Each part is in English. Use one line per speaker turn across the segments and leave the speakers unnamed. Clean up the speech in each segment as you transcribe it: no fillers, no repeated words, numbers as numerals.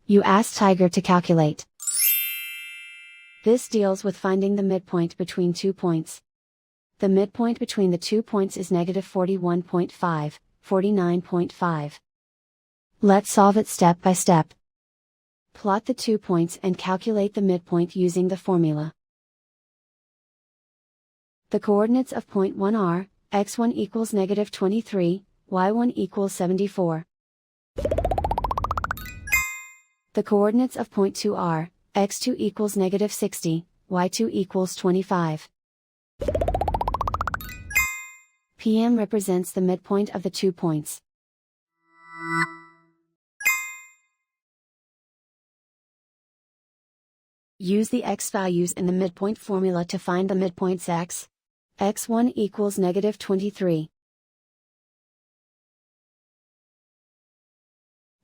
You ask Tiger to calculate. This deals with finding the midpoint between 2 points. The midpoint between the 2 points is negative 41.5, 49.5. Let's solve it step by step. Plot the 2 points and calculate the midpoint using the formula. The coordinates of point 1 are, x1 equals negative 23, y1 equals 74. The coordinates of point 2 are, x2 equals negative 60, y2 equals 25. PM represents the midpoint of the 2 points. Use the x values in the midpoint formula to find the midpoints x. x1 equals negative 23.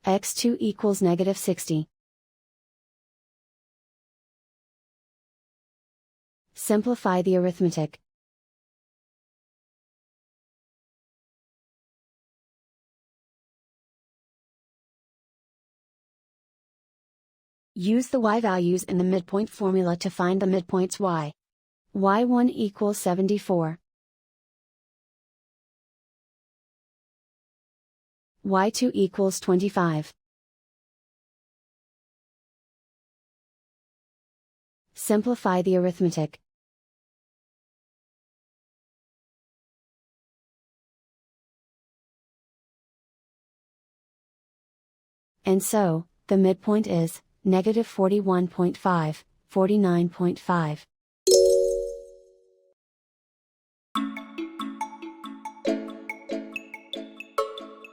x2 equals negative 60. Simplify the arithmetic. Use the y values in the midpoint formula to find the midpoints y. y1 equals 74. y2 equals 25. Simplify the arithmetic. And so, the midpoint is negative 41.5, 49.5.